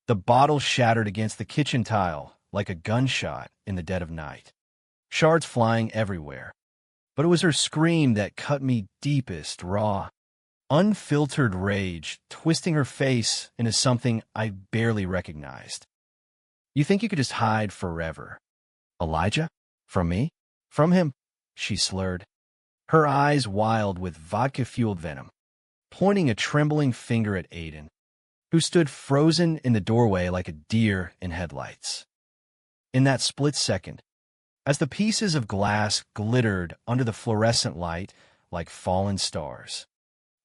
The bottle shattered against the kitchen tile like a gunshot in the dead of night, shards flying everywhere. But it was her scream that cut me deepest, raw, unfiltered rage, twisting her face into something I barely recognized. You think you could just hide forever? Elijah? From me? From him? She slurred, her eyes wild with vodka-fueled venom, pointing a trembling finger at Aiden, who stood frozen in the doorway like a deer in headlights. In that split second, as the pieces of glass glittered under the fluorescent light like fallen stars,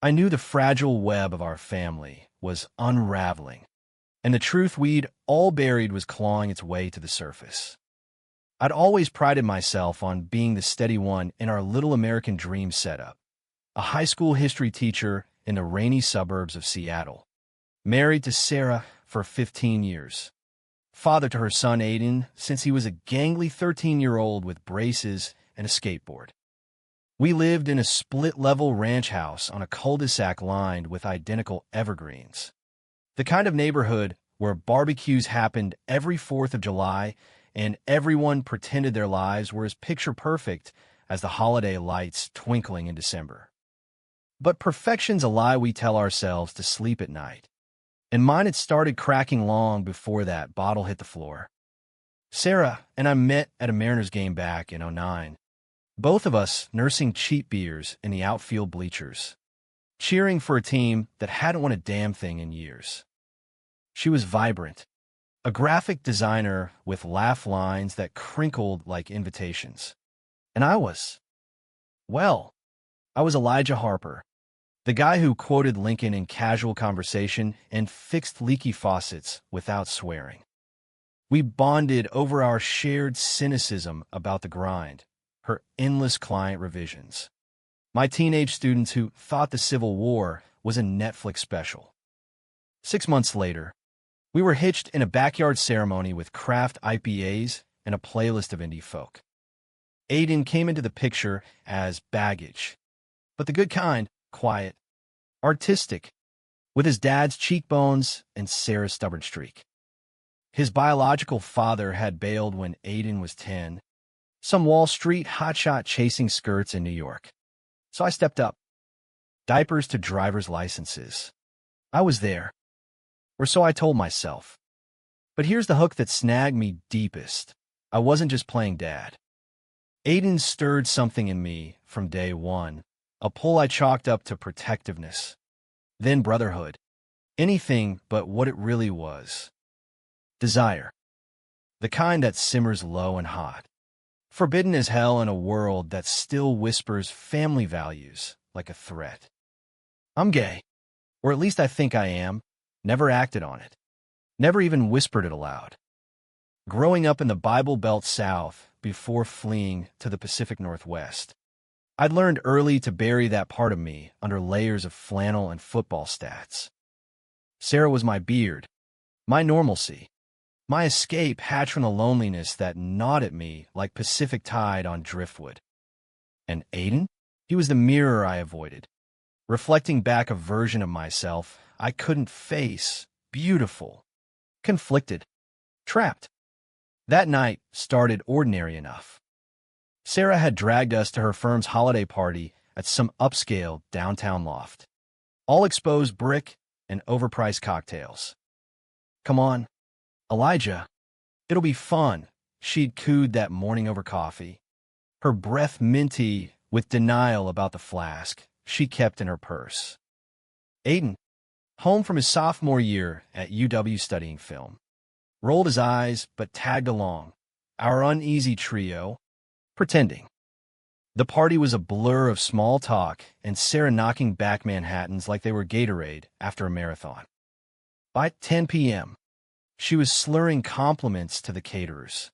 I knew the fragile web of our family was unraveling, and the truth we'd all buried was clawing its way to the surface. I'd always prided myself on being the steady one in our little American dream setup, a high school history teacher in the rainy suburbs of Seattle, married to Sarah for 15 years, father to her son Aiden since he was a gangly 13-year-old with braces and a skateboard. We lived in a split-level ranch house on a cul-de-sac lined with identical evergreens, the kind of neighborhood where barbecues happened every 4th of July and everyone pretended their lives were as picture-perfect as the holiday lights twinkling in December. But perfection's a lie we tell ourselves to sleep at night, and mine had started cracking long before that bottle hit the floor. Sarah and I met at a Mariners game back in '09, both of us nursing cheap beers in the outfield bleachers, cheering for a team that hadn't won a damn thing in years. She was vibrant, a graphic designer with laugh lines that crinkled like invitations. And I was Elijah Harper, the guy who quoted Lincoln in casual conversation and fixed leaky faucets without swearing. We bonded over our shared cynicism about the grind, her endless client revisions, my teenage students who thought the Civil War was a Netflix special. 6 months later, we were hitched in a backyard ceremony with craft IPAs and a playlist of indie folk. Aiden came into the picture as baggage, but the good kind, quiet, artistic, with his dad's cheekbones and Sarah's stubborn streak. His biological father had bailed when Aiden was 10, some Wall Street hotshot chasing skirts in New York. So I stepped up. Diapers to driver's licenses. I was there. Or so I told myself. But here's the hook that snagged me deepest. I wasn't just playing dad. Aiden stirred something in me from day one, a pull I chalked up to protectiveness, then brotherhood, anything but what it really was. Desire. The kind that simmers low and hot, forbidden as hell in a world that still whispers family values like a threat. I'm gay, or at least I think I am. Never acted on it. Never even whispered it aloud. Growing up in the Bible Belt South before fleeing to the Pacific Northwest, I'd learned early to bury that part of me under layers of flannel and football stats. Sarah was my beard, my normalcy, my escape hatched from the loneliness that gnawed at me like Pacific tide on driftwood. And Aiden? He was the mirror I avoided, reflecting back a version of myself I couldn't face, beautiful, conflicted, trapped. That night started ordinary enough. Sarah had dragged us to her firm's holiday party at some upscale downtown loft. All exposed brick and overpriced cocktails. Come on, Elijah, it'll be fun, she'd cooed that morning over coffee, her breath minty with denial about the flask she kept in her purse. Aiden, home from his sophomore year at UW studying film, rolled his eyes but tagged along, our uneasy trio, pretending. The party was a blur of small talk and Sarah knocking back Manhattans like they were Gatorade after a marathon. By 10 p.m., she was slurring compliments to the caterers,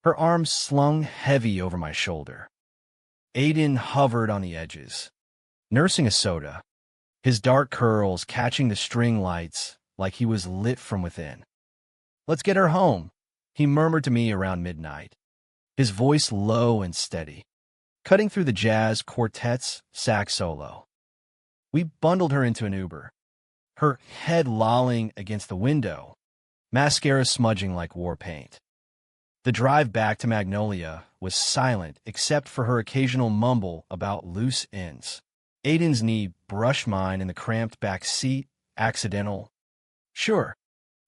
her arms slung heavy over my shoulder. Aiden hovered on the edges, nursing a soda, his dark curls catching the string lights like he was lit from within. "Let's get her home," he murmured to me around midnight, his voice low and steady, cutting through the jazz quartet's sax solo. We bundled her into an Uber, her head lolling against the window, mascara smudging like war paint. The drive back to Magnolia was silent except for her occasional mumble about loose ends. Aiden's knee brushed mine in the cramped back seat. Accidental? Sure,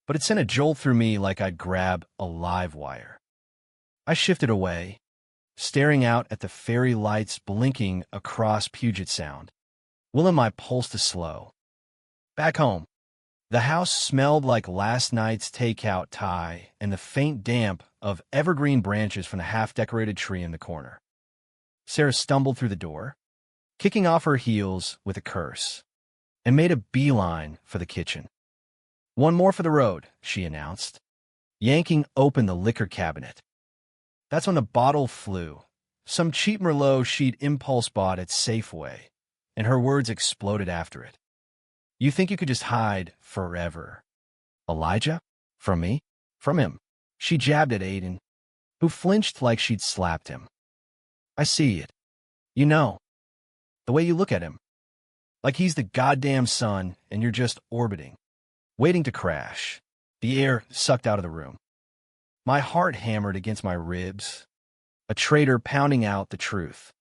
but it sent a jolt through me like I'd grab a live wire. I shifted away, staring out at the fairy lights blinking across Puget Sound, willing my pulse to slow. Back home, the house smelled like last night's takeout Thai and the faint damp of evergreen branches from the half-decorated tree in the corner. Sarah stumbled through the door, kicking off her heels with a curse, and made a beeline for the kitchen. "One more for the road," she announced, yanking open the liquor cabinet. That's when the bottle flew, some cheap Merlot she'd impulse bought at Safeway, and her words exploded after it. "You think you could just hide forever? Elijah? From me? From him?" She jabbed at Aiden, who flinched like she'd slapped him. "I see it. You know, the way you look at him. Like he's the goddamn sun and you're just orbiting, waiting to crash." The air sucked out of the room. My heart hammered against my ribs, a traitor pounding out the truth.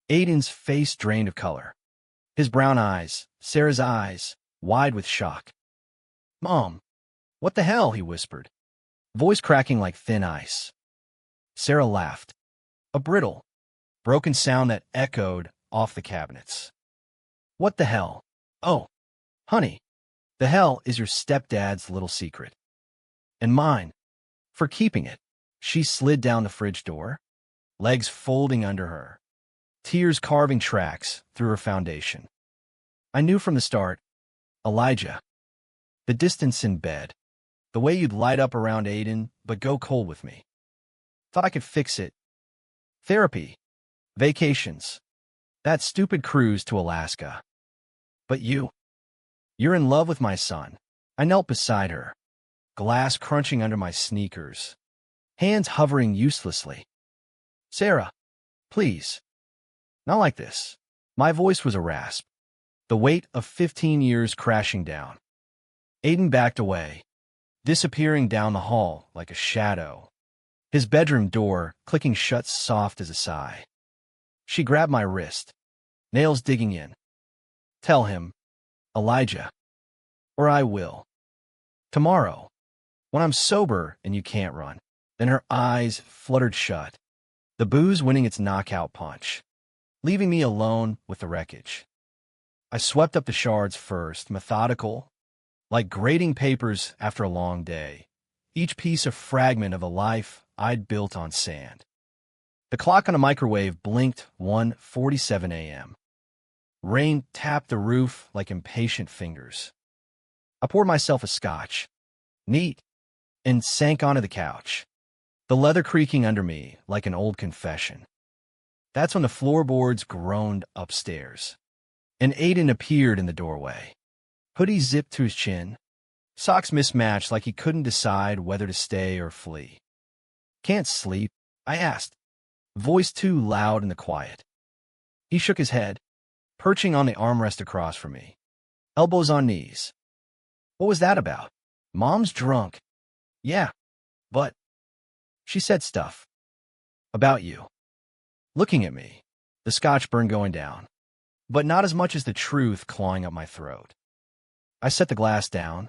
Aiden's face drained of color. His brown eyes, Sarah's eyes, wide with shock. "Mom, what the hell?" he whispered, voice cracking like thin ice. Sarah laughed, a brittle, broken sound that echoed off the cabinets. "What the hell? Oh, honey, the hell is your stepdad's little secret. And mine, for keeping it." She slid down the fridge door, legs folding under her, tears carving tracks through her foundation. I knew from the start, Elijah, the distance in bed, the way you'd light up around Aiden but go cold with me. Thought I could fix it. Therapy, vacations, that stupid cruise to Alaska. But you're in love with my son. I knelt beside her, glass crunching under my sneakers, hands hovering uselessly. "Sarah, please. Not like this." My voice was a rasp, the weight of 15 years crashing down. Aiden backed away, disappearing down the hall like a shadow, his bedroom door clicking shut soft as a sigh. She grabbed my wrist, nails digging in. "Tell him, Elijah, or I will. Tomorrow, when I'm sober and you can't run." Then her eyes fluttered shut, the booze winning its knockout punch, leaving me alone with the wreckage. I swept up the shards first, methodical, like grading papers after a long day, each piece a fragment of a life I'd built on sand. The clock on a microwave blinked 1:47 a.m. Rain tapped the roof like impatient fingers. I poured myself a scotch, neat, and sank onto the couch, the leather creaking under me like an old confession. That's when the floorboards groaned upstairs, and Aiden appeared in the doorway, hoodie zipped to his chin, socks mismatched like he couldn't decide whether to stay or flee. "Can't sleep?" I asked, voice too loud in the quiet. He shook his head, perching on the armrest across from me, elbows on knees. "What was that about?" "Mom's drunk." "Yeah, but..." She said stuff. "About you." Looking at me, the scotch burn going down, but not as much as the truth clawing up my throat. I set the glass down,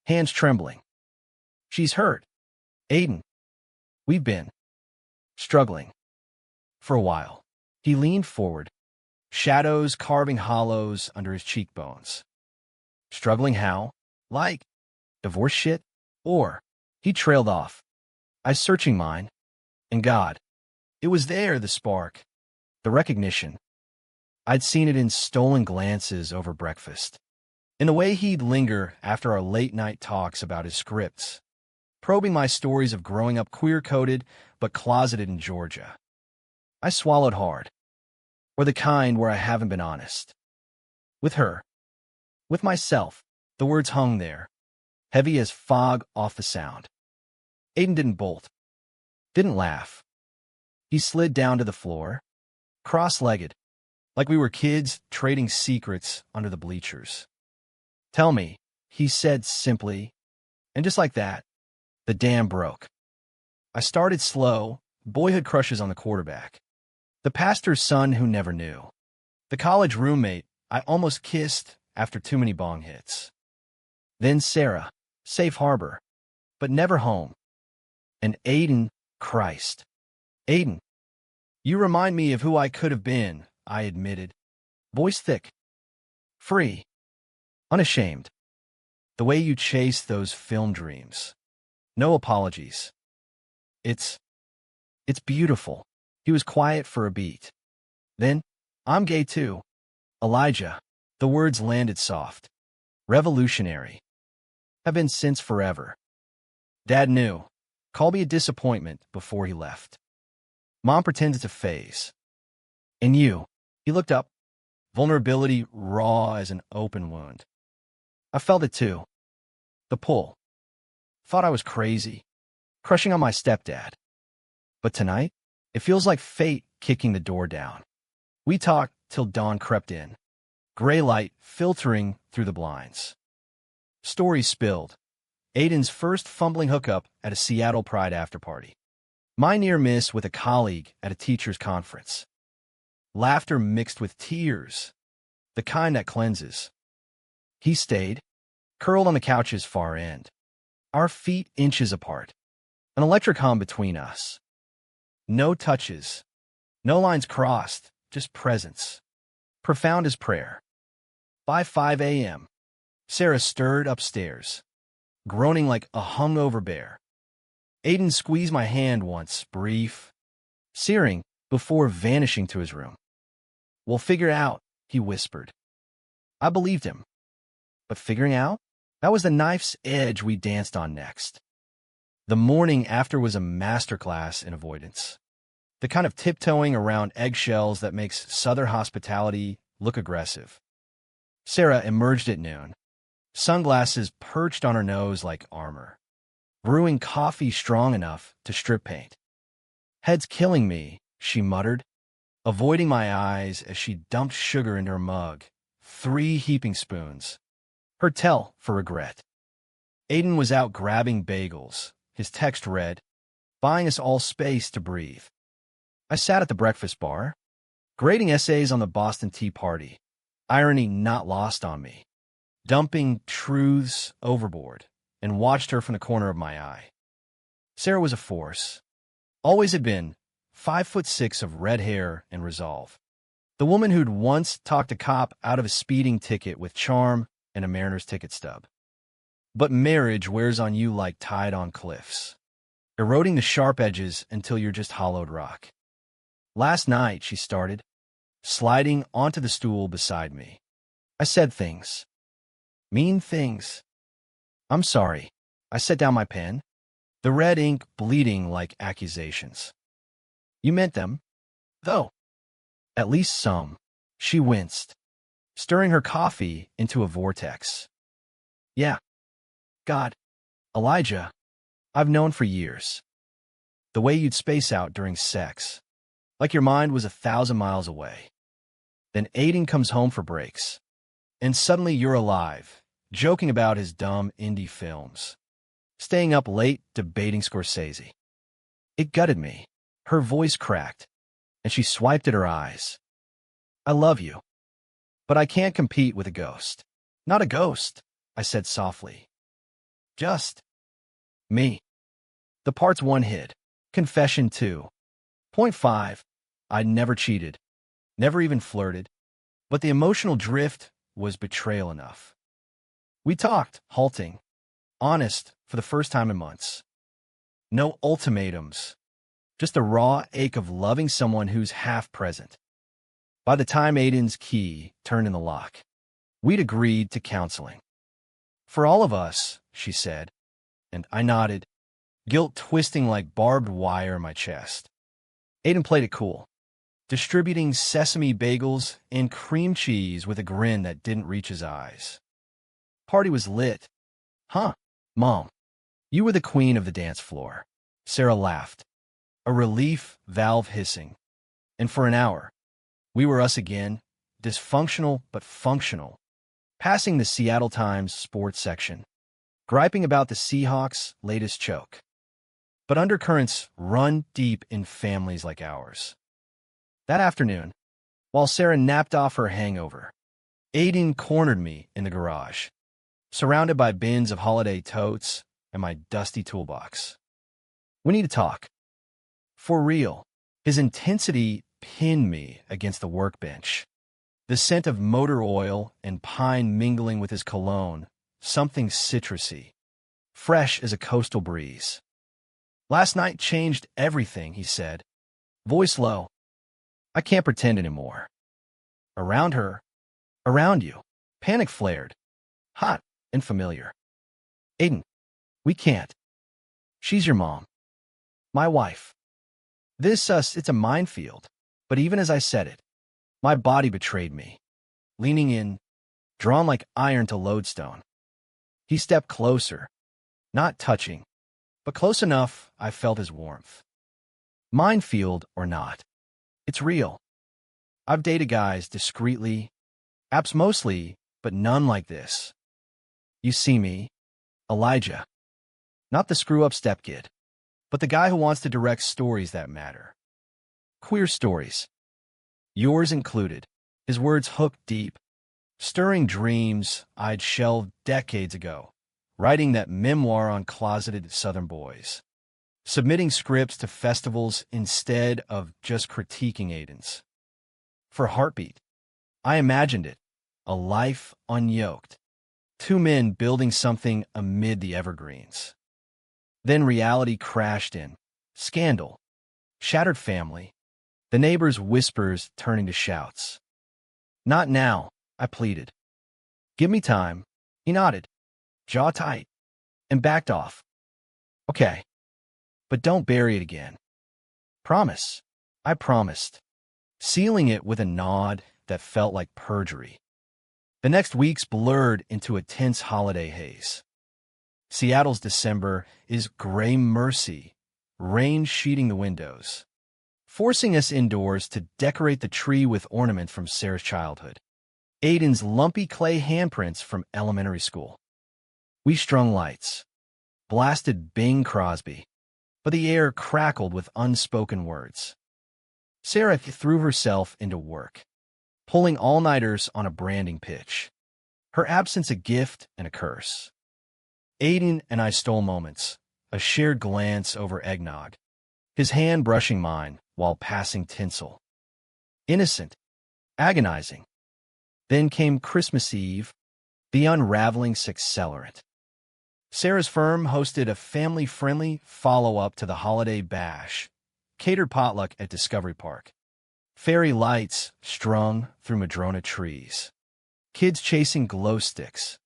hands trembling. "She's hurt. Aiden. We've been struggling for a while." He leaned forward, shadows carving hollows under his cheekbones. "Struggling how? Like divorce shit? Or..." He trailed off, I searching mine, and God, it was there, the spark, the recognition. I'd seen it in stolen glances over breakfast, in the way he'd linger after our late-night talks about his scripts, probing my stories of growing up queer-coded but closeted in Georgia. I swallowed hard, or the kind where I haven't been honest. With her, with myself, the words hung there, heavy as fog off the sound. Aiden didn't bolt, didn't laugh. He slid down to the floor, cross-legged, like we were kids trading secrets under the bleachers. "Tell me," he said simply, And just like that, the dam broke. I started slow, boyhood crushes on the quarterback, the pastor's son who never knew, the college roommate I almost kissed after too many bong hits. Then Sarah, safe harbor, but never home. And Aiden, Christ. Aiden, you remind me of who I could have been, I admitted. Voice thick, free, unashamed. The way you chase those film dreams. No apologies. It's beautiful. He was quiet for a beat. Then, I'm gay too. Elijah. The words landed soft. Revolutionary. Have been since forever. Dad knew. Called me a disappointment before he left. Mom pretended to phase. And you. He looked up. Vulnerability raw as an open wound. I felt it too. The pull. Thought I was crazy. Crushing on my stepdad. But tonight, it feels like fate kicking the door down. We talked till dawn crept in. Gray light filtering through the blinds. Stories spilled. Aiden's first fumbling hookup at a Seattle Pride afterparty. My near miss with a colleague at a teacher's conference. Laughter mixed with tears. The kind that cleanses. He stayed, curled on the couch's far end. Our feet inches apart. An electric hum between us. No touches. No lines crossed, just presence. Profound as prayer. By 5 a.m., Sarah stirred upstairs, groaning like a hungover bear. Aiden squeezed my hand once, brief, searing, before vanishing to his room. We'll figure it out, he whispered. I believed him. But figuring out? That was the knife's edge we danced on next. The morning after was a masterclass in avoidance. The kind of tiptoeing around eggshells that makes Southern hospitality look aggressive. Sarah emerged at noon, sunglasses perched on her nose like armor, brewing coffee strong enough to strip paint. Head's killing me, she muttered, avoiding my eyes as she dumped sugar into her mug, 3 heaping spoons. Her tell for regret. Aiden was out grabbing bagels, his text read, buying us all space to breathe. I sat at the breakfast bar, grading essays on the Boston Tea Party, irony not lost on me, dumping truths overboard, and watched her from the corner of my eye. Sarah was a force. Always had been, 5'6" of red hair and resolve. The woman who'd once talked a cop out of a speeding ticket with charm and a Mariners ticket stub. But marriage wears on you like tide on cliffs, eroding the sharp edges until you're just hollowed rock. Last night, she started, sliding onto the stool beside me. I said things. Mean things. I'm sorry. I set down my pen, the red ink bleeding like accusations. You meant them, though. At least some. She winced, stirring her coffee into a vortex. Yeah. God. Elijah. I've known for years. The way you'd space out during sex. Like your mind was 1,000 miles away. Then Aiden comes home for breaks. And suddenly you're alive, joking about his dumb indie films. Staying up late debating Scorsese. It gutted me. Her voice cracked, and she swiped at her eyes. I love you. But I can't compete with a ghost. Not a ghost, I said softly. Just me. The parts 1 hid. Confession 2. Point 5. I'd never cheated. Never even flirted. But the emotional drift was betrayal enough. We talked, halting. Honest, for the first time in months. No ultimatums. Just a raw ache of loving someone who's half present. By the time Aiden's key turned in the lock, we'd agreed to counseling. For all of us, she said, and I nodded, guilt twisting like barbed wire in my chest. Aiden played it cool, distributing sesame bagels and cream cheese with a grin that didn't reach his eyes. Party was lit. Huh, Mom, you were the queen of the dance floor. Sarah laughed, a relief valve hissing. And for an hour, we were us again, dysfunctional but functional, passing the Seattle Times sports section. griping about the Seahawks' latest choke. But undercurrents run deep in families like ours. That afternoon, while Sarah napped off her hangover, Aiden cornered me in the garage, surrounded by bins of holiday totes and my dusty toolbox. We need to talk. For real. His intensity pinned me against the workbench. The scent of motor oil and pine mingling with his cologne, something citrusy, fresh as a coastal breeze. Last night changed everything, he said, voice low. I can't pretend anymore. Around her, around you, panic flared, hot and familiar. Aiden, we can't. She's your mom. My wife. It's a minefield, but even as I said it, my body betrayed me, leaning in, drawn like iron to lodestone. He stepped closer, not touching, but close enough I felt his warmth. Minefield or not, it's real. I've dated guys discreetly, apps mostly, but none like this. You see me, Elijah, not the screw-up stepkid, but the guy who wants to direct stories that matter. Queer stories. Yours included. His words hooked deep, stirring dreams I'd shelved decades ago, writing that memoir on closeted Southern boys, submitting scripts to festivals instead of just critiquing Aiden's. For Heartbeat, I imagined it, a life unyoked, two men building something amid the evergreens. Then reality crashed in. Scandal. Shattered family. The neighbors' whispers turning to shouts. Not now, I pleaded. Give me time. He nodded, jaw tight, and backed off. Okay, but don't bury it again. Promise. I promised, sealing it with a nod that felt like perjury. The next weeks blurred into a tense holiday haze. Seattle's December is gray mercy, rain sheeting the windows, forcing us indoors to decorate the tree with ornaments from Sarah's childhood, Aiden's lumpy clay handprints from elementary school. We strung lights, blasted Bing Crosby, but the air crackled with unspoken words. Sarah threw herself into work, pulling all-nighters on a branding pitch, her absence a gift and a curse. Aiden and I stole moments, a shared glance over eggnog, his hand brushing mine while passing tinsel. Innocent, agonizing. Then came Christmas Eve, the unraveling accelerant. Sarah's firm hosted a family-friendly follow-up to the holiday bash, catered potluck at Discovery Park. Fairy lights strung through madrona trees. Kids chasing glow sticks.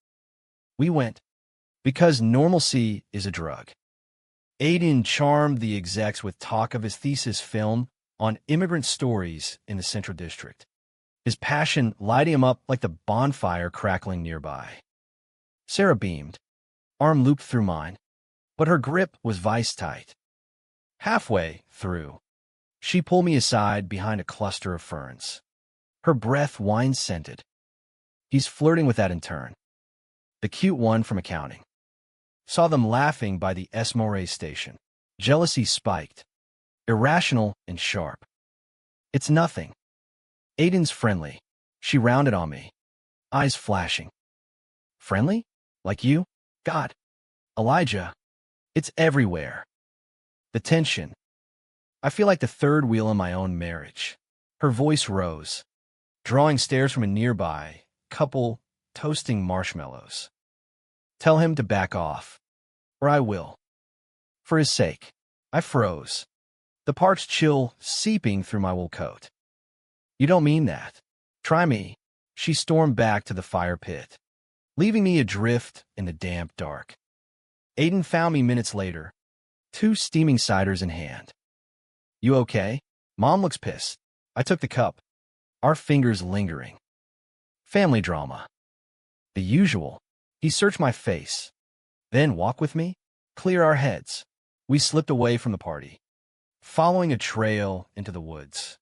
We went, because normalcy is a drug. Aiden charmed the execs with talk of his thesis film on immigrant stories in the Central District, his passion lighting him up like the bonfire crackling nearby. Sarah beamed, arm looped through mine, but her grip was vice-tight. Halfway through, she pulled me aside behind a cluster of ferns, her breath wine-scented. He's flirting with that intern, the cute one from accounting. Saw them laughing by the Esmore station. Jealousy spiked, irrational and sharp. It's nothing. Aiden's friendly. She rounded on me, eyes flashing. Friendly? Like you? God. Elijah. It's everywhere. The tension. I feel like the third wheel in my own marriage. Her voice rose, drawing stares from a nearby couple toasting marshmallows. Tell him to back off, or I will. For his sake. I froze, the parched chill seeping through my wool coat. You don't mean that. Try me. She stormed back to the fire pit, leaving me adrift in the damp dark. Aiden found me minutes later, 2 steaming ciders in hand. You okay? Mom looks pissed. I took the cup, our fingers lingering. Family drama. The usual. He searched my face. Then walk with me? Clear our heads. We slipped away from the party, following a trail into the woods.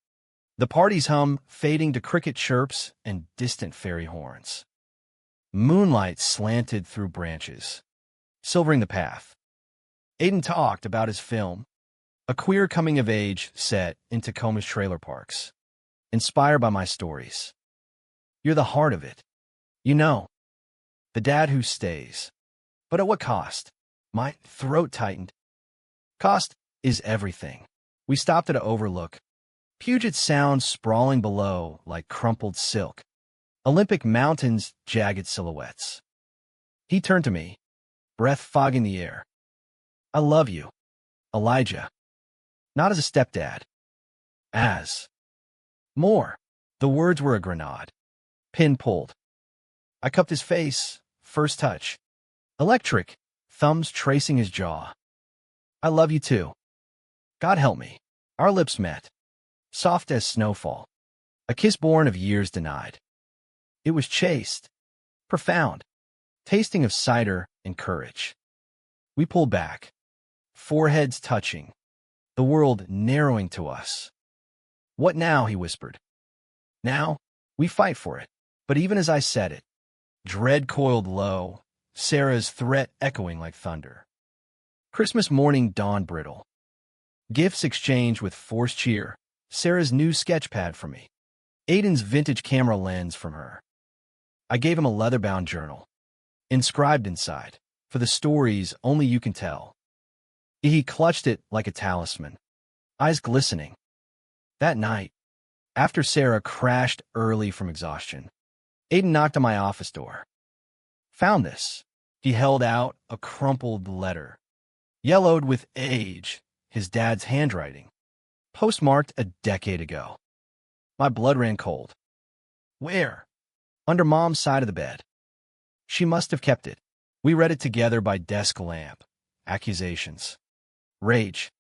The party's hum fading to cricket chirps and distant fairy horns. Moonlight slanted through branches, Silvering the Path. Aiden talked about his film, a queer coming-of-age set in Tacoma's trailer parks, inspired by my stories. You're the heart of it. You know, the dad who stays. But at what cost? My throat tightened. Cost is everything. We stopped at an overlook. Puget Sound sprawling below like crumpled silk. Olympic mountains, jagged silhouettes. He turned to me, breath fogging the air. I love you, Elijah. Not as a stepdad. As. More. The words were a grenade. Pin pulled. I cupped his face. First touch. Electric. Thumbs tracing his jaw. I love you too. God help me. Our lips met. Soft as snowfall. A kiss born of years denied. It was chaste. Profound. Tasting of cider and courage. We pulled back. Foreheads touching. The world narrowing to us. What now, he whispered. Now, we fight for it. But even as I said it, dread coiled low, Sarah's threat echoing like thunder. Christmas morning dawned brittle. Gifts exchanged with forced cheer. Sarah's new sketch pad for me. Aiden's vintage camera lens from her. I gave him a leather-bound journal, inscribed inside, for the stories only you can tell. He clutched it like a talisman, eyes glistening. That night, after Sarah crashed early from exhaustion, Aiden knocked on my office door. Found this. He held out a crumpled letter, yellowed with age, his dad's handwriting, postmarked a decade ago. My blood ran cold. Where? Under Mom's side of the bed. She must have kept it. We read it together by desk lamp. Accusations. Rage.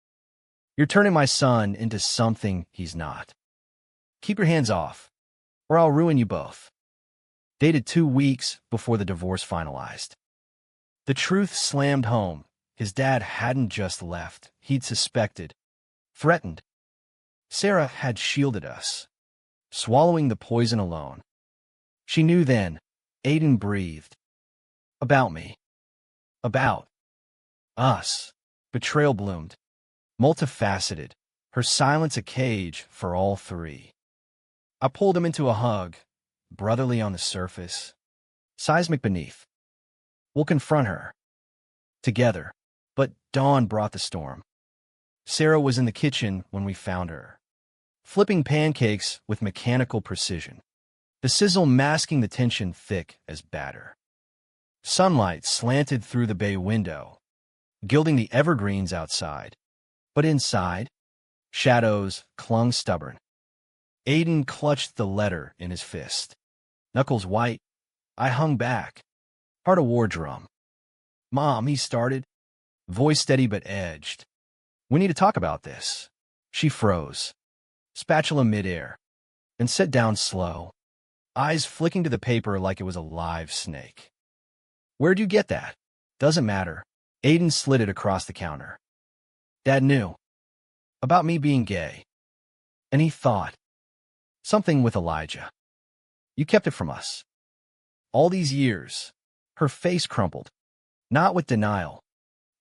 You're turning my son into something he's not. Keep your hands off, or I'll ruin you both. Dated 2 weeks before the divorce finalized. The truth slammed home. His dad hadn't just left. He'd suspected. Threatened. Sarah had shielded us, swallowing the poison alone. She knew then. Aiden breathed. About me. About us. Betrayal bloomed. Multifaceted. Her silence a cage for all three. I pulled him into a hug, brotherly on the surface, seismic beneath. We'll confront her. Together. But dawn brought the storm. Sarah was in the kitchen when we found her, flipping pancakes with mechanical precision, the sizzle masking the tension thick as batter. Sunlight slanted through the bay window, gilding the evergreens outside. But inside, shadows clung stubborn. Aiden clutched the letter in his fist. Knuckles white, I hung back. Heart a war drum. Mom, he started, voice steady but edged. We need to talk about this. She froze, spatula midair, and sat down slow, eyes flicking to the paper like it was a live snake. Where'd you get that? Doesn't matter. Aiden slid it across the counter. Dad knew. About me being gay. And he thought. Something with Elijah. You kept it from us. All these years. Her face crumpled. Not with denial,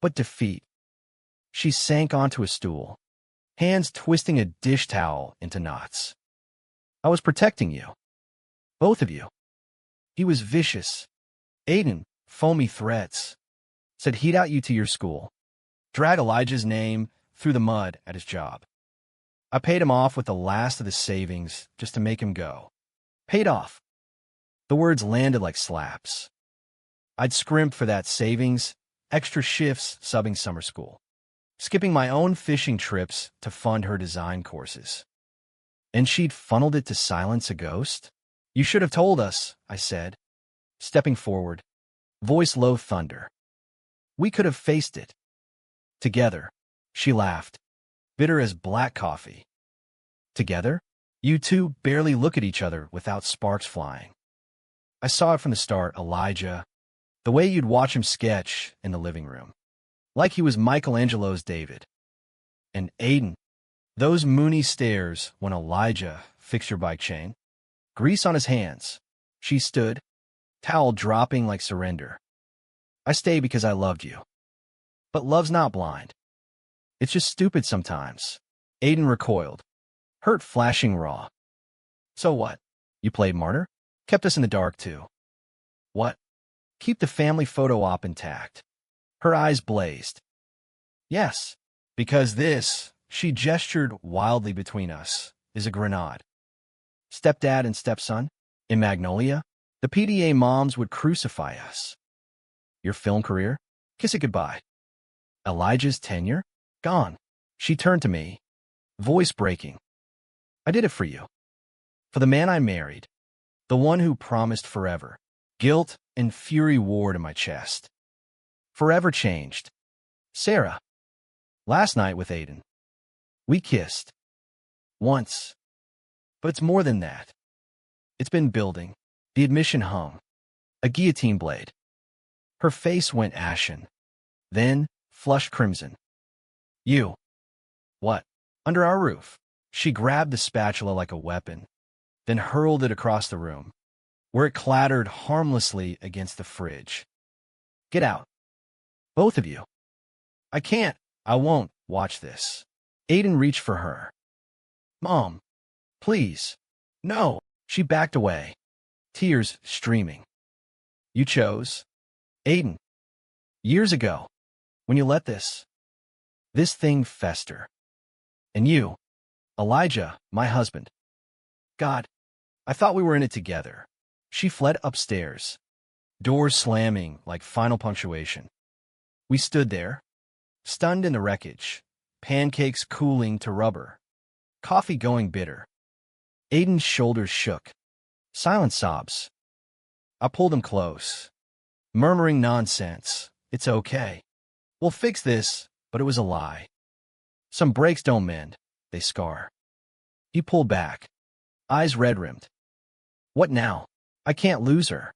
but defeat. She sank onto a stool, hands twisting a dish towel into knots. I was protecting you. Both of you. He was vicious. Aiden, foamy threats. Said he'd out you to your school. Drag Elijah's name through the mud at his job. I paid him off with the last of the savings just to make him go. Paid off. The words landed like slaps. I'd scrimped for that savings, extra shifts subbing summer school, skipping my own fishing trips to fund her design courses. And she'd funneled it to silence a ghost? You should have told us, I said, stepping forward, voice low thunder. We could have faced it. Together, she laughed, bitter as black coffee. Together? You two barely look at each other without sparks flying. I saw it from the start, Elijah, the way you'd watch him sketch in the living room, like he was Michelangelo's David. And Aiden, those moony stares when Elijah fixed your bike chain, grease on his hands. She stood, towel dropping like surrender. I stay because I loved you. But love's not blind. It's just stupid sometimes. Aiden recoiled, hurt flashing raw. So what? You played martyr? Kept us in the dark too. What? Keep the family photo op intact. Her eyes blazed. Yes, because this, she gestured wildly between us, is a grenade. Stepdad and stepson? In Magnolia? The PDA moms would crucify us. Your film career? Kiss it goodbye. Elijah's tenure? Gone. She turned to me, voice breaking. I did it for you. For the man I married. The one who promised forever. Guilt and fury warred in my chest. Forever changed. Sarah. Last night with Aiden. We kissed. Once. But it's more than that. It's been building. The admission hung. A guillotine blade. Her face went ashen. Then, flushed crimson. You. What? Under our roof. She grabbed the spatula like a weapon, then hurled it across the room, where it clattered harmlessly against the fridge. Get out. Both of you. I can't. I won't watch this. Aiden reached for her. Mom, please. No. She backed away, tears streaming. You chose. Aiden. Years ago, when you let this thing fester. And you, Elijah, my husband. God, I thought we were in it together. She fled upstairs, doors slamming like final punctuation. We stood there, stunned in the wreckage, pancakes cooling to rubber, coffee going bitter. Aiden's shoulders shook, silent sobs. I pulled him close, murmuring nonsense. It's okay. We'll fix this, but it was a lie. Some breaks don't mend, they scar. He pulled back, eyes red-rimmed. What now? I can't lose her.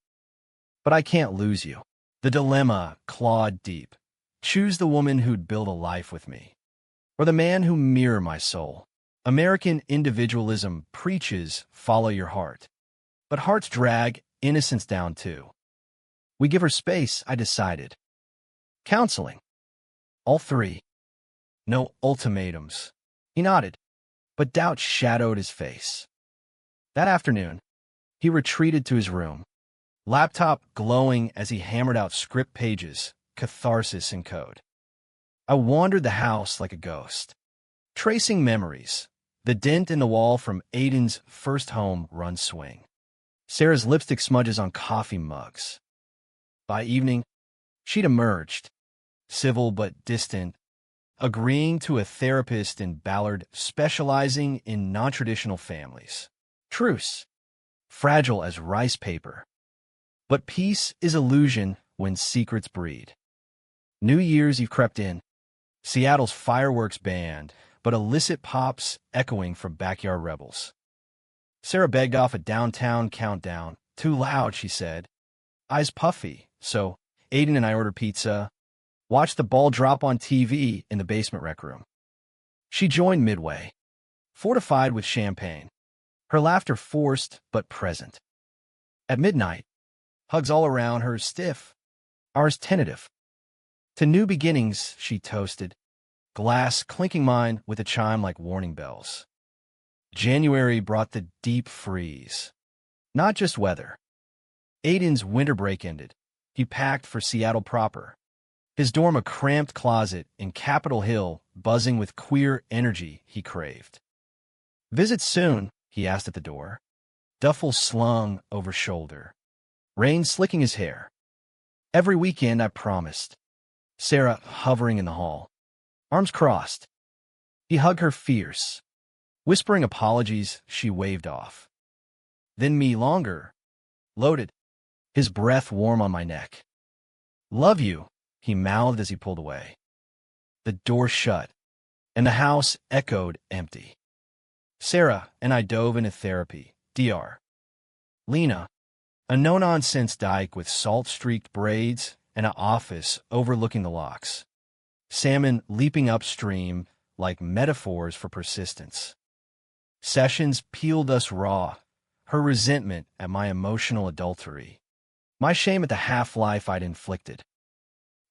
But I can't lose you. The dilemma clawed deep. Choose the woman who'd build a life with me, or the man who mirror my soul. American individualism preaches follow your heart. But hearts drag innocence down too. We give her space, I decided. Counseling. All three. No ultimatums. He nodded, but doubt shadowed his face. That afternoon, he retreated to his room, laptop glowing as he hammered out script pages, catharsis in code. I wandered the house like a ghost, tracing memories, the dent in the wall from Aiden's first home run swing, Sarah's lipstick smudges on coffee mugs. By evening, she'd emerged, civil but distant, agreeing to a therapist in Ballard specializing in non-traditional families. Truce, fragile as rice paper. But peace is illusion when secrets breed. New Year's Eve crept in, Seattle's fireworks band, but illicit pops echoing from backyard rebels. Sarah begged off a downtown countdown. Too loud, she said. Eyes puffy, so Aiden and I ordered pizza, watched the ball drop on TV in the basement rec room. She joined midway, fortified with champagne, her laughter forced but present. At midnight, hugs all around her stiff, ours tentative. To new beginnings, she toasted, glass clinking mine with a chime like warning bells. January brought the deep freeze. Not just weather. Aiden's winter break ended. He packed for Seattle proper. His dorm a cramped closet in Capitol Hill, buzzing with queer energy he craved. Visit soon, he asked at the door. Duffel slung over shoulder. Rain slicking his hair. Every weekend, I promised. Sarah hovering in the hall, arms crossed. He hugged her fierce. Whispering apologies, she waved off. Then me longer. Loaded. His breath warm on my neck. Love you, he mouthed as he pulled away. The door shut, and the house echoed empty. Sarah and I dove into therapy, DR. Lena, a no-nonsense dyke with salt-streaked braids and an office overlooking the locks. Salmon leaping upstream like metaphors for persistence. Sessions peeled us raw, her resentment at my emotional adultery, my shame at the half-life I'd inflicted.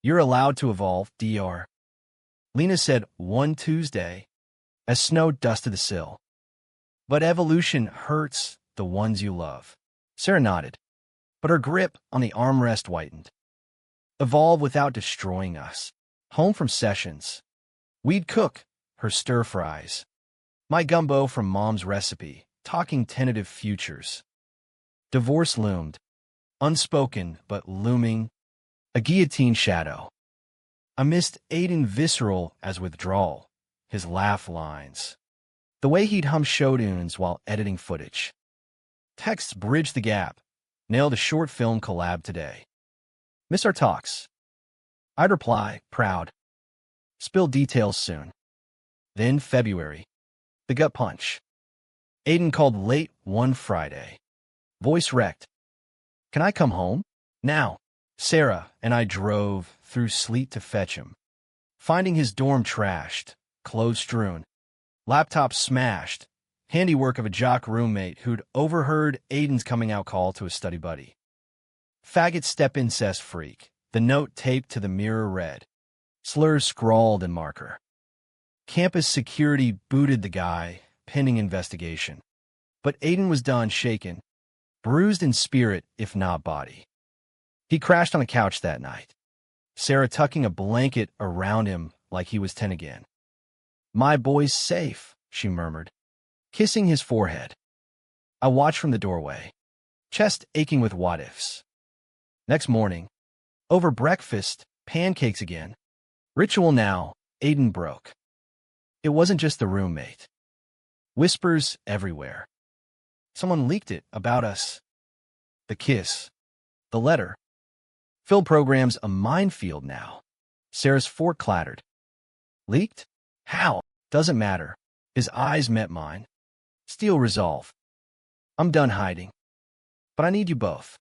You're allowed to evolve, Dr. Lena said one Tuesday as snow dusted the sill. But evolution hurts the ones you love. Sarah nodded, but her grip on the armrest whitened. Evolve without destroying us. Home from sessions. We'd cook her stir-fries. My gumbo from Mom's recipe, talking tentative futures. Divorce loomed, unspoken but looming, a guillotine shadow. I missed Aiden visceral as withdrawal, his laugh lines, the way he'd hum showtunes while editing footage. Texts bridged the gap, nailed a short film collab today. Miss our talks. I'd reply, proud. Spill details soon. Then February. The gut punch. Aiden called late one Friday. Voice wrecked. Can I come home? Now. Sarah and I drove through sleet to fetch him. Finding his dorm trashed, clothes strewn, laptop smashed, handiwork of a jock roommate who'd overheard Aiden's coming out call to a study buddy. Faggot step incest freak, the note taped to the mirror read. Slurs scrawled in marker. Campus security booted the guy, pending investigation. But Aiden was done shaken, bruised in spirit if not body. He crashed on a couch that night, Sarah tucking a blanket around him like he was 10 again. My boy's safe, she murmured, kissing his forehead. I watched from the doorway, chest aching with what-ifs. Next morning, over breakfast, pancakes again. Ritual now, Aiden broke. It wasn't just the roommate. Whispers everywhere. Someone leaked it about us. The kiss. The letter. Phil program's a minefield now. Sarah's fork clattered. Leaked? How? Doesn't matter. His eyes met mine. Steel resolve. I'm done hiding. But I need you both.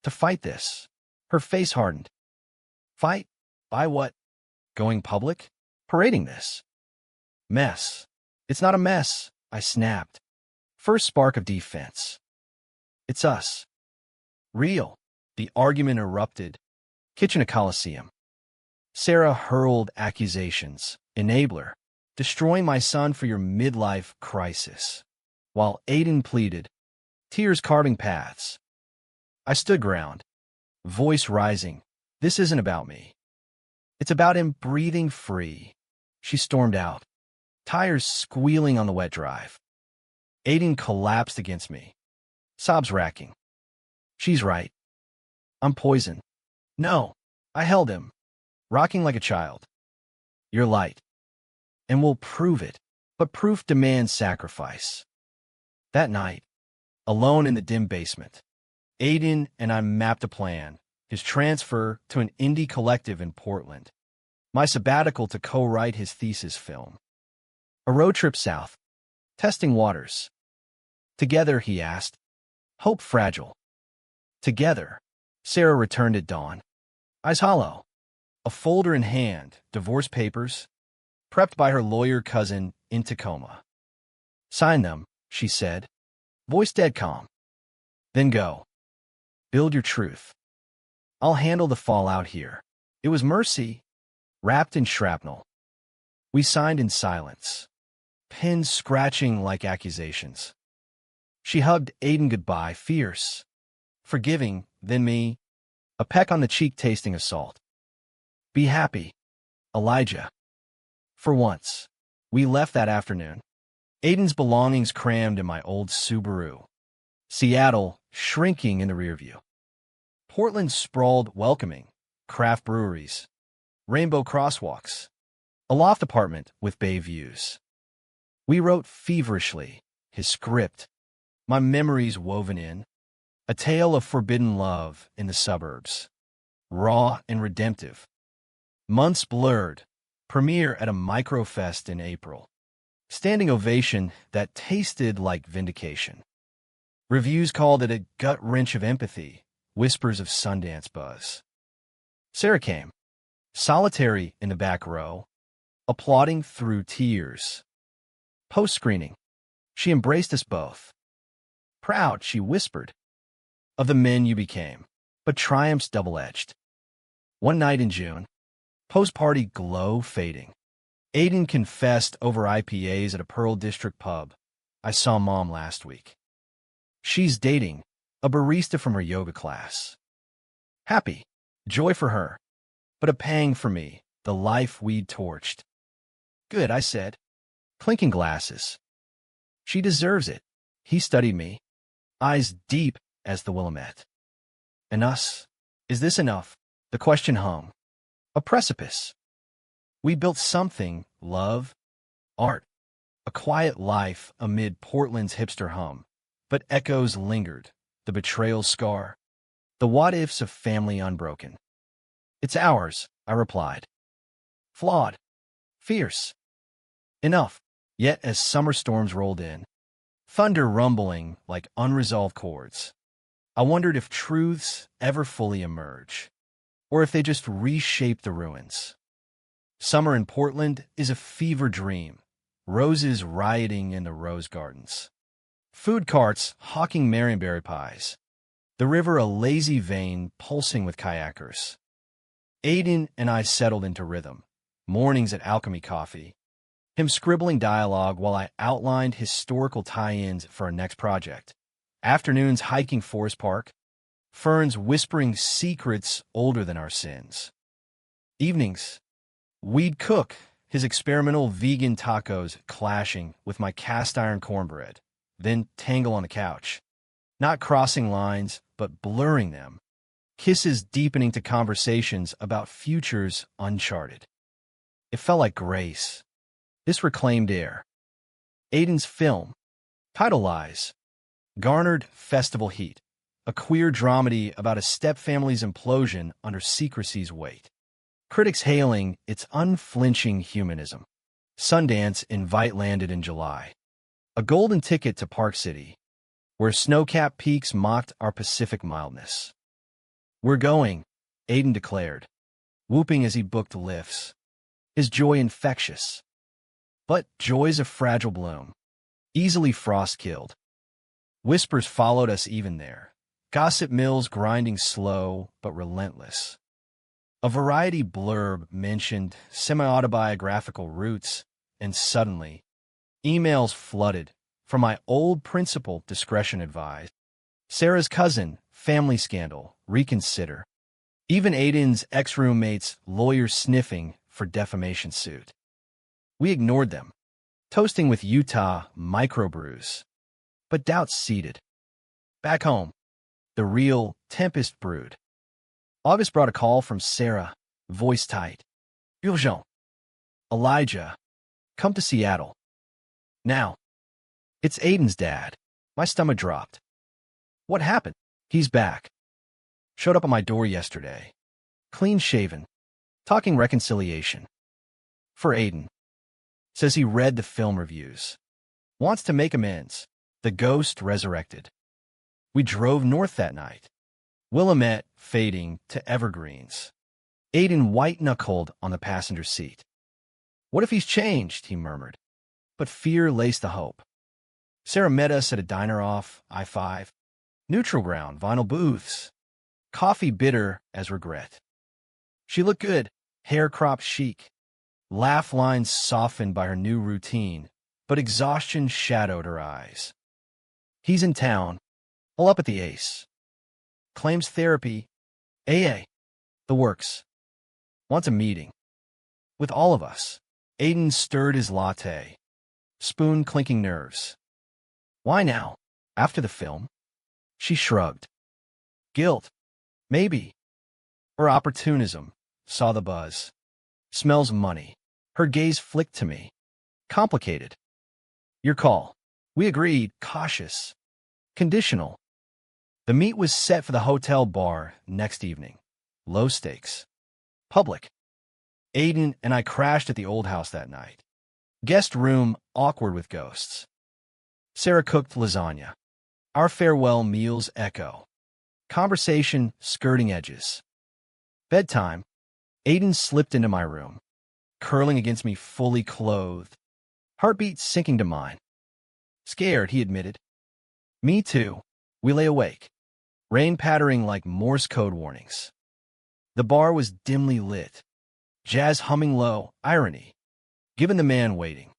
To fight this. Her face hardened. Fight? By what? Going public? Parading this. Mess. It's not a mess, I snapped. First spark of defense. It's us. Real. The argument erupted. Kitchen a coliseum. Sarah hurled accusations. Enabler. Destroying my son for your midlife crisis. While Aiden pleaded. Tears carving paths. I stood ground. Voice rising. This isn't about me. It's about him breathing free. She stormed out. Tires squealing on the wet drive. Aiden collapsed against me. Sobs racking. She's right. I'm poison. No. I held him. Rocking like a child. You're light. And we'll prove it. But proof demands sacrifice. That night, alone in the dim basement, Aiden and I mapped a plan. His transfer to an indie collective in Portland. My sabbatical to co-write his thesis film. A road trip south. Testing waters. Together, he asked. Hope fragile. Together. Sarah returned at dawn. Eyes hollow. A folder in hand, divorce papers, prepped by her lawyer cousin in Tacoma. Sign them, she said. Voice dead calm. Then go. Build your truth. I'll handle the fallout here. It was mercy, wrapped in shrapnel. We signed in silence, pens scratching like accusations. She hugged Aiden goodbye, fierce, forgiving, then me, a peck on the cheek tasting of salt. Be happy, Elijah. For once, we left that afternoon. Aiden's belongings crammed in my old Subaru. Seattle shrinking in the rearview. Portland sprawled welcoming, craft breweries, rainbow crosswalks, a loft apartment with bay views. We wrote feverishly, his script, my memories woven in, a tale of forbidden love in the suburbs, raw and redemptive. Months blurred, premiere at a microfest in April. Standing ovation that tasted like vindication. Reviews called it a gut wrench of empathy, whispers of Sundance buzz. Sarah came, solitary in the back row, applauding through tears. Post-screening, she embraced us both. Proud, she whispered, of the men you became, but triumphs double-edged. One night in June, post-party glow fading. Aiden confessed over IPAs at a Pearl District pub. I saw Mom last week. She's dating a barista from her yoga class. Happy, joy for her, but a pang for me, the life we'd torched. Good, I said, clinking glasses. She deserves it. He studied me, eyes deep as the Willamette. And us? Is this enough? The question hung. A precipice. We built something, love, art, a quiet life amid Portland's hipster hum. But echoes lingered, the betrayal scar, the what-ifs of family unbroken. It's ours, I replied. Flawed. Fierce. Enough. Yet as summer storms rolled in, thunder rumbling like unresolved chords, I wondered if truths ever fully emerge, or if they just reshape the ruins. Summer in Portland is a fever dream, roses rioting in the rose gardens, food carts hawking Marionberry pies, the river a lazy vein pulsing with kayakers. Aiden and I settled into rhythm, mornings at Alchemy Coffee, him scribbling dialogue while I outlined historical tie-ins for our next project, afternoons hiking Forest Park, ferns whispering secrets older than our sins. Evenings, we'd cook, his experimental vegan tacos clashing with my cast-iron cornbread, then tangle on the couch, not crossing lines, but blurring them, kisses deepening to conversations about futures uncharted. It felt like grace. This reclaimed air. Aiden's film, Title Lies, garnered festival heat, a queer dramedy about a stepfamily's implosion under secrecy's weight. Critics hailing its unflinching humanism. Sundance invite landed in July. A golden ticket to Park City, where snow-capped peaks mocked our Pacific mildness. We're going, Aiden declared, whooping as he booked lifts. His joy infectious. But joy's a fragile bloom, easily frost-killed. Whispers followed us even there, gossip mills grinding slow but relentless. A Variety blurb mentioned semi-autobiographical roots, and suddenly, emails flooded from my old principal, discretion advised. Sarah's cousin, family scandal, reconsider. Even Aiden's ex-roommate's lawyer sniffing for defamation suit. We ignored them, toasting with Utah microbrews. But doubts seeded. Back home, the real tempest brewed. August brought a call from Sarah, voice tight. Urgent. Elijah, come to Seattle. Now. It's Aiden's dad. My stomach dropped. What happened? He's back. Showed up at my door yesterday. Clean shaven. Talking reconciliation. For Aiden. Says he read the film reviews. Wants to make amends. The ghost resurrected. We drove north that night. Willamette fading to evergreens. Aiden white-knuckled on the passenger seat. What if he's changed, he murmured. But fear laced the hope. Sarah met us at a diner off I-5. Neutral ground, vinyl booths. Coffee bitter as regret. She looked good, hair cropped chic. Laugh lines softened by her new routine, but exhaustion shadowed her eyes. He's in town, all up at the Ace. Claims therapy, AA, the works. Wants a meeting. With all of us. Aiden stirred his latte, spoon clinking nerves. Why now? After the film? She shrugged. Guilt. Maybe. Or opportunism. Saw the buzz. Smells money. Her gaze flicked to me. Complicated. Your call. We agreed, cautious. Conditional. The meet was set for the hotel bar next evening. Low stakes. Public. Aiden and I crashed at the old house that night. Guest room awkward with ghosts. Sarah cooked lasagna. Our farewell meals echo. Conversation skirting edges. Bedtime. Aiden slipped into my room, curling against me fully clothed. Heartbeat sinking to mine. Scared, he admitted. Me too. We lay awake. Rain pattering like Morse code warnings. The bar was dimly lit, jazz humming low, irony, given the man waiting.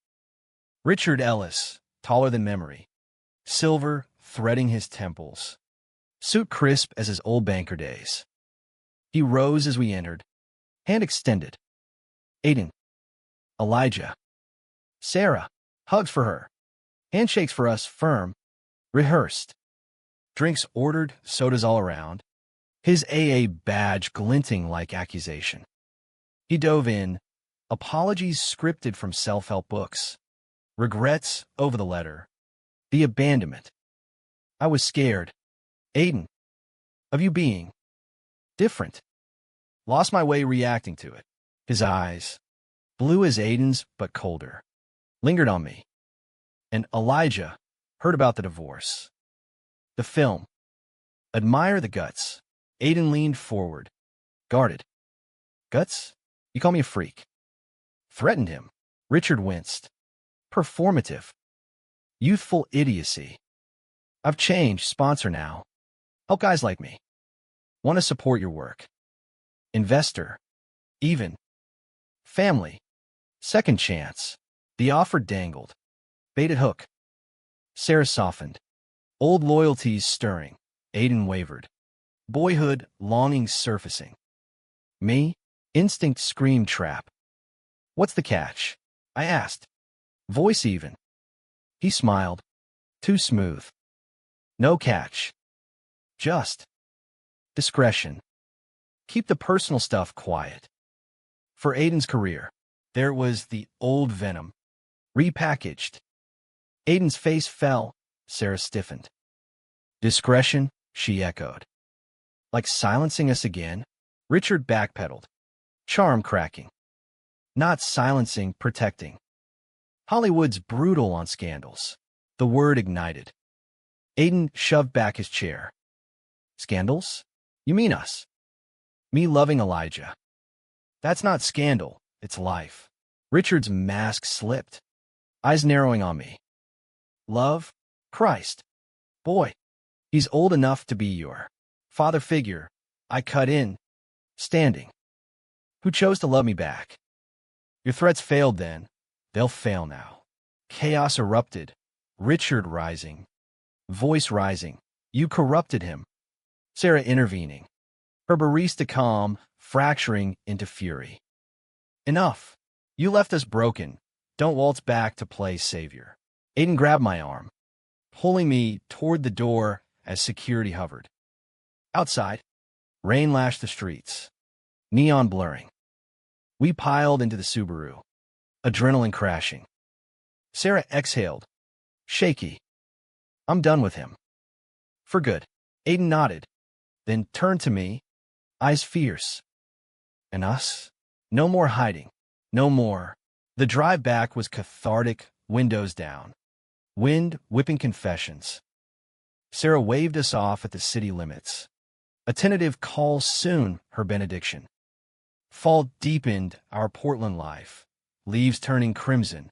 Richard Ellis, taller than memory, silver threading his temples, suit crisp as his old banker days. He rose as we entered, hand extended. Aiden, Elijah, Sarah, hugs for her, handshakes for us firm, rehearsed. Drinks ordered, sodas all around, his AA badge glinting like accusation. He dove in, apologies scripted from self-help books, regrets over the letter, the abandonment. I was scared, Aiden, of you being different. Lost my way reacting to it. His eyes, blue as Aiden's but colder, lingered on me. And Elijah heard about the divorce. The film. Admire the guts. Aiden leaned forward, guarded. Guts? You call me a freak. Threatened him. Richard winced. Performative. Youthful idiocy. I've changed, sponsor now. Help guys like me. Want to support your work. Investor. Even. Family. Second chance. The offer dangled. Baited hook. Sarah softened. Old loyalties stirring. Aiden wavered. Boyhood longing surfacing. Me? Instinct screamed trap. What's the catch? I asked. Voice even. He smiled. Too smooth. No catch. Just discretion. Keep the personal stuff quiet. For Aiden's career, there was the old venom, repackaged. Aiden's face fell. Sarah stiffened. Discretion, she echoed. Like silencing us again? Richard backpedaled. Charm cracking. Not silencing, protecting. Hollywood's brutal on scandals. The word ignited. Aiden shoved back his chair. Scandals? You mean us? Me loving Elijah. That's not scandal, it's life. Richard's mask slipped, eyes narrowing on me. Love? Christ. Boy, he's old enough to be your father figure. I cut in, standing. Who chose to love me back? Your threats failed then. They'll fail now. Chaos erupted. Richard rising. Voice rising. You corrupted him. Sarah intervening. Her barista calm, fracturing into fury. Enough. You left us broken. Don't waltz back to play savior. Aiden grabbed my arm, pulling me toward the door as security hovered. Outside, rain lashed the streets, neon blurring. We piled into the Subaru, adrenaline crashing. Sarah exhaled, shaky. I'm done with him. For good. Aiden nodded, then turned to me, eyes fierce. And us? No more hiding. No more. The drive back was cathartic, windows down. Wind whipping confessions. Sarah waved us off at the city limits. A tentative call soon, her benediction. Fall deepened our Portland life. Leaves turning crimson.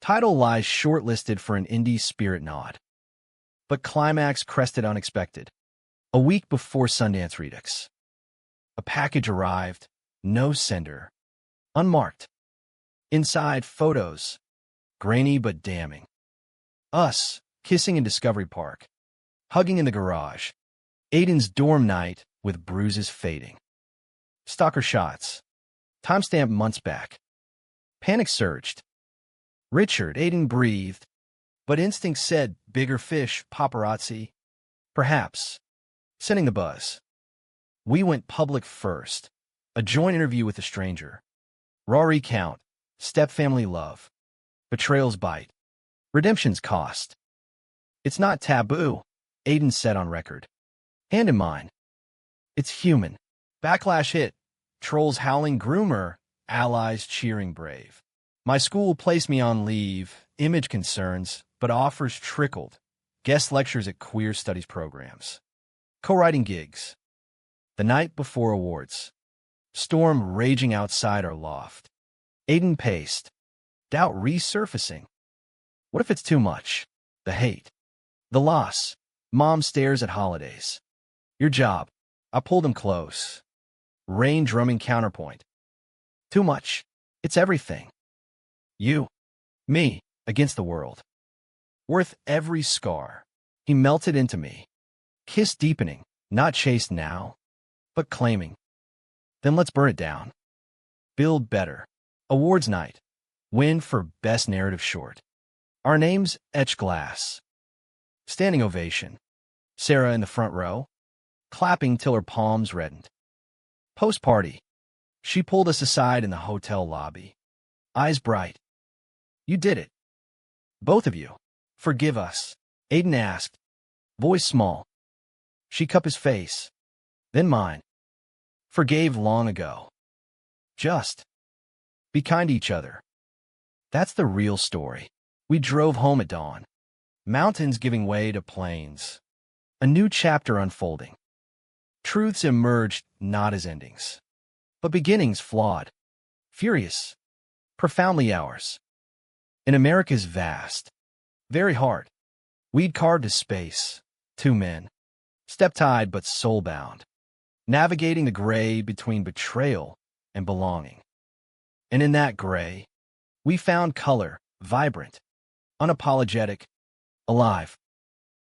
Title lies shortlisted for an indie spirit nod. But climax crested unexpected. A week before Sundance Redux. A package arrived, no sender. Unmarked. Inside, photos. Grainy but damning. Us, kissing in Discovery Park. Hugging in the garage. Aiden's dorm night with bruises fading. Stalker shots. Timestamp months back. Panic surged. Richard, Aiden breathed. But instinct said, bigger fish, paparazzi. Perhaps. Sending the buzz. We went public first. A joint interview with a stranger. Raw recount. Step-family love. Betrayal's bite. Redemption's cost. It's not taboo, Aiden said on record. Hand in mine. It's human. Backlash hit. Trolls howling groomer. Allies cheering brave. My school placed me on leave. Image concerns, but offers trickled. Guest lectures at queer studies programs. Co-writing gigs. The night before awards. Storm raging outside our loft. Aiden paced. Doubt resurfacing. What if it's too much? The hate. The loss. Mom stares at holidays. Your job. I pulled him close. rain drumming counterpoint. Too much. It's everything. You, me, against the world. Worth every scar. He melted into me. Kiss deepening, not chased now, but claiming. Then let's burn it down. Build better. Awards night. Win for Best Narrative Short. Our names etched glass. Standing ovation. Sarah in the front row, clapping till her palms reddened. Post-party. She pulled us aside in the hotel lobby. Eyes bright. You did it. Both of you. Forgive us. Aiden asked, voice small. She cupped his face. Then mine. Forgave long ago. Just. Be kind to each other. That's the real story. We drove home at dawn. Mountains giving way to plains. A new chapter unfolding. Truths emerged not as endings, but beginnings flawed, furious, profoundly ours. In America's vast, very hard, we'd carved a space, two men, step-tied but soul-bound, navigating the gray between betrayal and belonging. And in that gray, we found color, vibrant, unapologetic, alive.